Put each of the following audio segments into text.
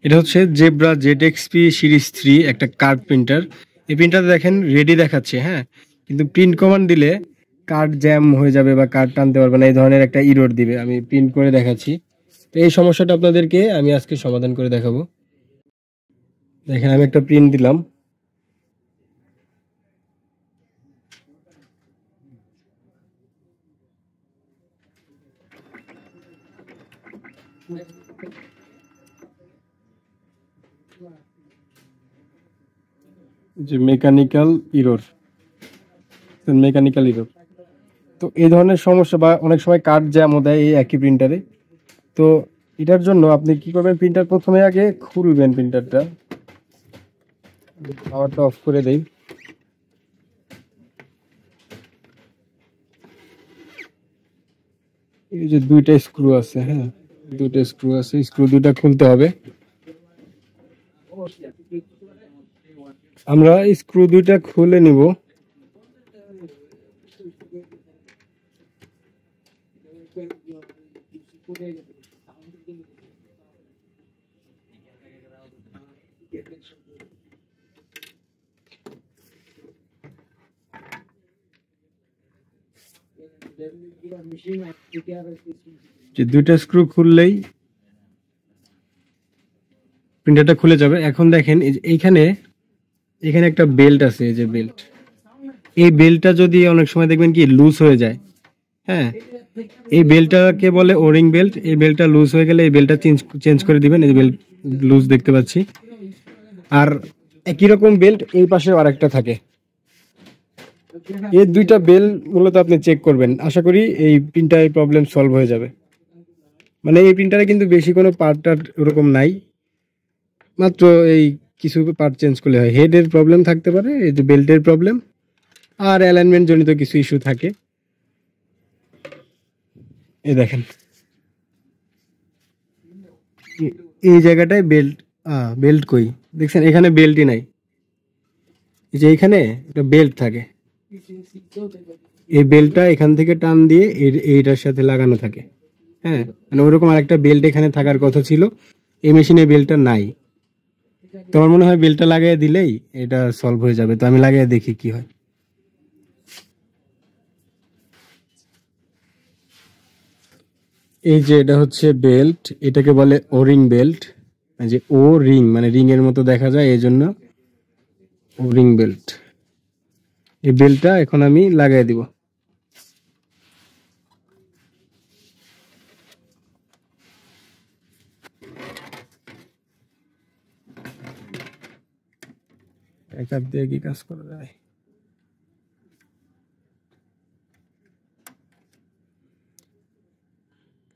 এটা হচ্ছে zebra ZXP series 3 একটা কার্ড প্রিন্টার। এই প্রিন্টারটা দেখেন রেডি দেখাচ্ছে, হ্যাঁ, কিন্তু প্রিন্ট কমান্ড দিলে কার্ড জ্যাম হয়ে যাবে বা কার্ড টানতে পারবে না, এই ধরনের একটা ইরর দিবে। আমি প্রিন্ট করে দেখাচ্ছি। তো এই সমস্যাটা আপনাদেরকে আমি আজকে সমাধান করে দেখাবো। দেখেন আমি একটা প্রিন্ট দিলাম। যে মেকানিক্যাল ইরর, তো এই ধরনের সমস্যা বা অনেক সময় কার্ড জ্যামও দেয় এই একই প্রিন্টারে। তো এটার জন্য আপনি কি করবেন, প্রিন্টার প্রথমে আগে খুলবেন প্রিন্টারটা, পাওয়ারটা অফ করে দেই। এই যে দুইটা স্ক্রু আছে, হ্যাঁ, দুইটা স্ক্রু আছে, স্ক্রু দুইটা খুলতে হবে। আমরা স্ক্রু দুইটা খুলে নিব। যে দুইটা স্ক্রু খুললেই প্রিন্টারটা খুলে যাবে। এখন দেখেন এইখানে এখানে একটা বেল্ট আছে, এই যে বেল্ট, এই বেল্টটা যদি অনেক সময় দেখবেন কি লুজ হয়ে যায়, হ্যাঁ, এই বেল্টটাকে বলে ওরিং বেল্ট। এই বেল্টটা লুজ হয়ে গেলে এই বেল্টটা চেঞ্জ করে দিবেন। এই বেল্ট লুজ দেখতে পাচ্ছি। আর একই রকম বেল্ট এই পাশে আরেকটা থাকে। এই দুইটা বেল মূলত আপনি চেক করবেন। আশা করি এই প্রিন্টারের প্রবলেম সলভ হয়ে যাবে। মানে এই প্রিন্টারে কিন্তু বেশি কোনো পার্ট ওরকম নাই, মাত্র এই কিছু পার্ট চেঞ্জ করলে হয়। হেডের প্রবলেম থাকতে পারে, এই যে বেল্টের প্রবলেম, আর অ্যালাইনমেন্ট জনিত কিছু ইস্যু থাকে। এই দেখেন এই জায়গাটায় বেল্ট, বেল্ট কই দেখছেন, এখানে বেল্টই নাই। এই যে এখানে একটা বেল্ট থাকে, এই বেল্টটা এখান থেকে টান দিয়ে এইটার সাথে লাগানো থাকে, হ্যাঁ, মানে ওইরকম আরেকটা বেল্ট এখানে থাকার কথা ছিল। এই মেশিনে বেল্টটা নাই। তো আমার মনে হয় বেল্টটা লাগিয়ে দিলেই এটা সলভ হয়ে যাবে। তো আমি লাগিয়ে দেখি কি হয়। এই যে এটা হচ্ছে বেল্ট, এটাকে বলে ওরিং বেল্ট। যে ও রিং মানে রিং এর মতো দেখা যায়, এই জন্য ওরিং বেল্ট। এই বেল্টটা এখন আমি লাগাই দিব। এক হাত দিয়ে কি কাজ করা যায়।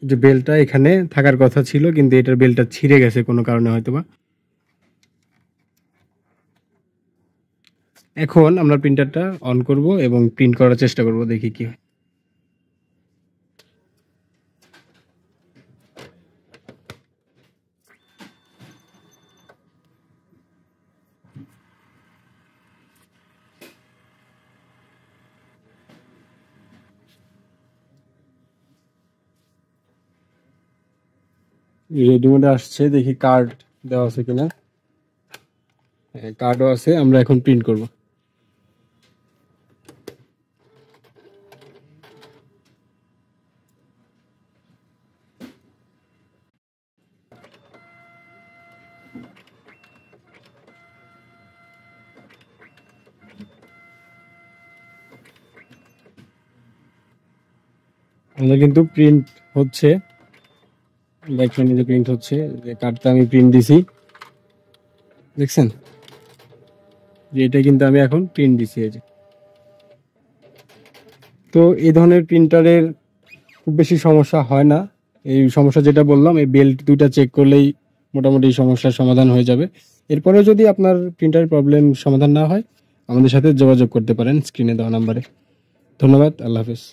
যে বেল্টটা এখানে থাকার কথা ছিল, কিন্তু এটার বেল্টটা ছিঁড়ে গেছে কোনো কারণে হয়তোবা। এখন আমরা প্রিন্টারটা অন করব এবং প্রিন্ট করার চেষ্টা করব, দেখি কি হয়। রেডিমেড আসছে, দেখি কার্ড দেওয়া আছে কিনা। হ্যাঁ, কার্ডও আছে। আমরা এখন প্রিন্ট করব। আমাদের কিন্তু প্রিন্ট হচ্ছে, দেখেন এই যে প্রিন্ট হচ্ছে। যে কার্ডটা আমি প্রিন্ট দিছি, দেখছেন, যে এটা কিন্তু আমি এখন প্রিন্ট দিছি। এই যে, তো এই ধরনের প্রিন্টারের খুব বেশি সমস্যা হয় না। এই সমস্যা যেটা বললাম, এই বেল্ট দুইটা চেক করলেই মোটামুটি সমস্যার সমাধান হয়ে যাবে। এরপরেও যদি আপনার প্রিন্টারের প্রবলেম সমাধান না হয়, আমাদের সাথে যোগাযোগ করতে পারেন স্ক্রিনে দেওয়া নাম্বারে। ধন্যবাদ, আল্লাহ হাফেজ।